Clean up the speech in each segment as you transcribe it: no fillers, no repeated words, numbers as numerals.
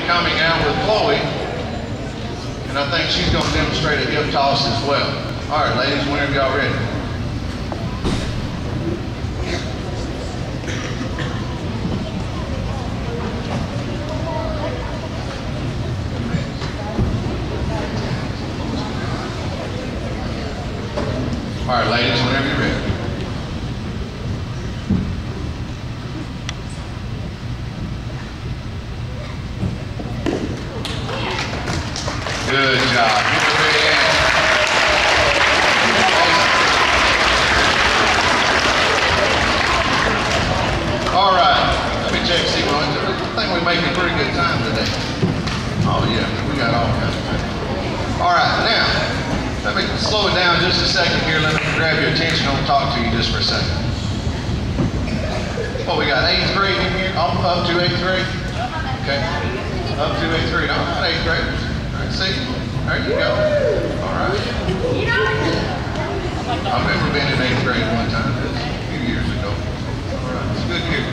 coming out with Chloe, and I think she's going to demonstrate a hip toss as well. All right, ladies, whenever y'all ready. All right, ladies, whenever you're ready. Good job. Get the big hand. All right. Let me check, see. I think we're making pretty good time today. Oh, yeah. We got all kinds of time. All right. Now, let me slow it down just a second here. Let me grab your attention. I'll talk to you just for a second. Oh, we got 8th grade in here. Up to 8th grade? Okay. Up to 8th grade. All right, 8th graders. See, there you go. All right. I remember being in 8th grade one time, a few years ago. All right, it's good to hear.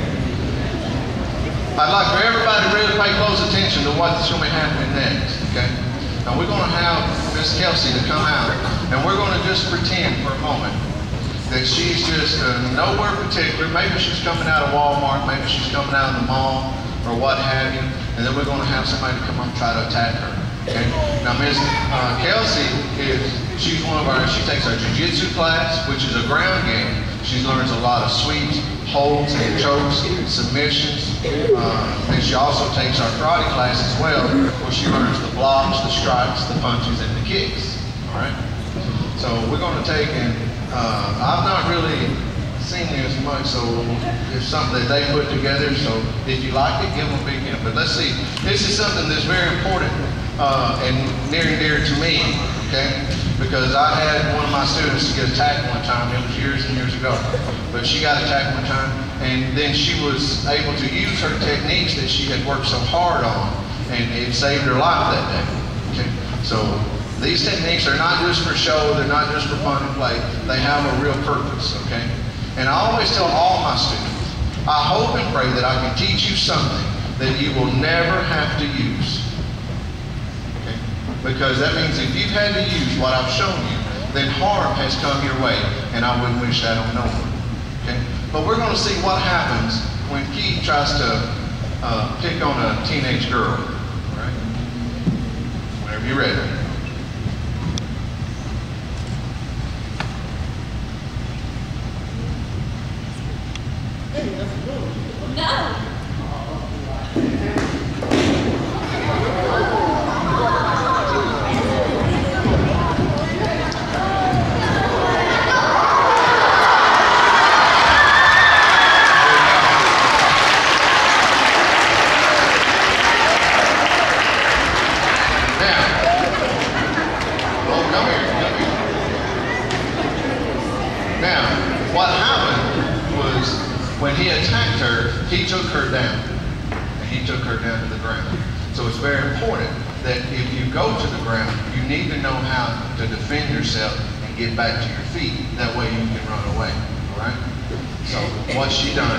I'd like for everybody to really pay close attention to what's going to be happening next, okay? Now we're going to have Miss Kelsey to come out, and we're going to just pretend for a moment that she's just nowhere particular. Maybe she's coming out of Walmart, maybe she's coming out of the mall, or what have you, and then we're going to have somebody come up and try to attack her. Okay. Now, Ms. Kelsey she's one of our, she takes our Jujitsu class, which is a ground game. She learns a lot of sweeps, holds, and chokes, submissions. And she also takes our karate class as well, where she learns the blocks, the strikes, the punches, and the kicks. All right. So we're going to take, and I've not really seen this much, so it's something that they put together. So if you like it, give them a big hint. But let's see. This is something that's very important. And near and dear to me, okay? Because I had one of my students get attacked one time. It was years and years ago. But she got attacked one time, and then she was able to use her techniques that she had worked so hard on, and it saved her life that day, okay? So these techniques are not just for show, they're not just for fun and play. They have a real purpose, okay? And I always tell all my students, I hope and pray that I can teach you something that you will never have to use. Because that means if you've had to use what I've shown you, then harm has come your way, and I wouldn't wish that on no one. Okay? But we're going to see what happens when Keith tries to pick on a teenage girl. All right? Whenever you're ready. No. He took her down, and he took her down to the ground. So it's very important that if you go to the ground, you need to know how to defend yourself and get back to your feet. That way you can run away, all right? So what she done,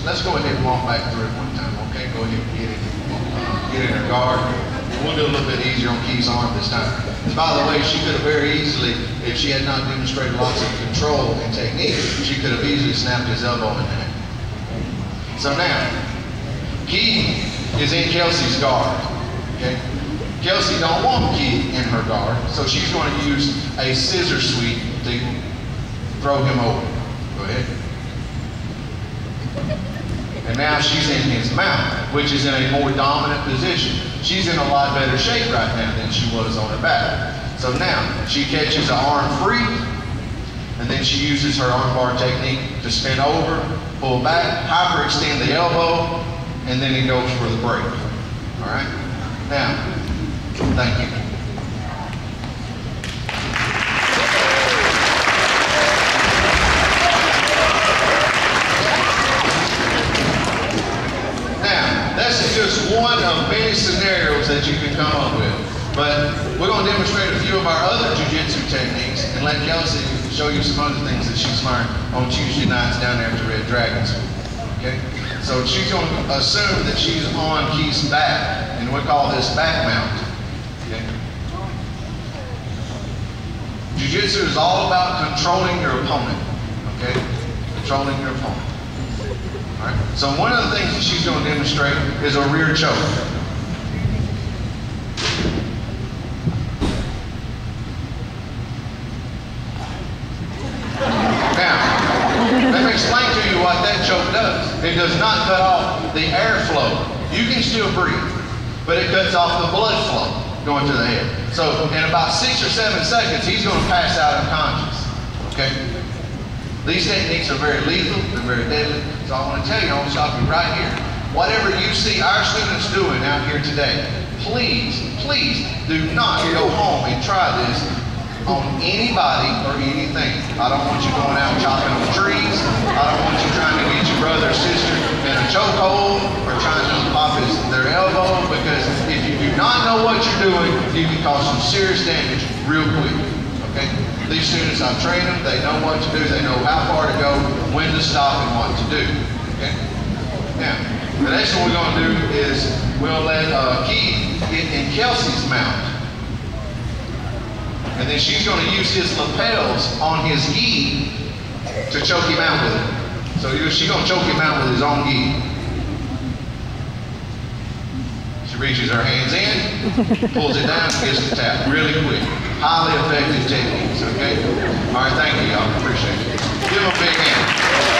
let's go ahead and walk back through it one time, okay? Go ahead and get in her guard. We'll do a little bit easier on Key's arm this time. And by the way, she could have very easily, if she had not demonstrated lots of control and technique, she could have easily snapped his elbow in half. So now, Key is in Kelsey's guard, okay? Kelsey don't want Key in her guard, so she's going to use a scissor sweep to throw him over. Go ahead. And now she's in his mouth, which is in a more dominant position. She's in a lot better shape right now than she was on her back. So now, she catches an arm free, and then she uses her armbar technique to spin over, pull back, hyperextend the elbow, and then he goes for the break. All right? Now, thank you. Now, this is just one of many scenarios that you can come up with. But we're going to demonstrate a few of our other Jiu-Jitsu techniques and let Kelsey show you some other things that she's learned on Tuesday nights down there at the Red Dragon School. Okay? So she's going to assume that she's on Keith's back in And we call this back mount. Okay? Jiu-Jitsu is all about controlling your opponent. Okay? Controlling your opponent. All right? So one of the things that she's going to demonstrate is a rear choke. Let me explain to you what that choke does. It does not cut off the airflow. You can still breathe, but it cuts off the blood flow going to the head. So in about 6 or 7 seconds, he's going to pass out unconscious. Okay? These techniques are very lethal, they're very deadly. So I want to tell you, I want to stop you right here. Whatever you see our students doing out here today, please, please do not go home and try this on anybody or anything. I don't want you going out chopping on trees. I don't want you trying to get your brother or sister in a chokehold or trying to pop their elbow, because if you do not know what you're doing, you can cause some serious damage real quick. Okay? These students, I've trained them. They know what to do. They know how far to go, when to stop, and what to do. Okay? Now, the next one we're going to do is we'll let Keith get in Kelsey's mount. And then she's going to use his lapels on his gi to choke him out with it. So she's going to choke him out with his own gi. She reaches her hands in, pulls it down, and gets the tap really quick. Highly effective techniques, okay? All right, thank you, y'all. Appreciate it. Give them a big hand.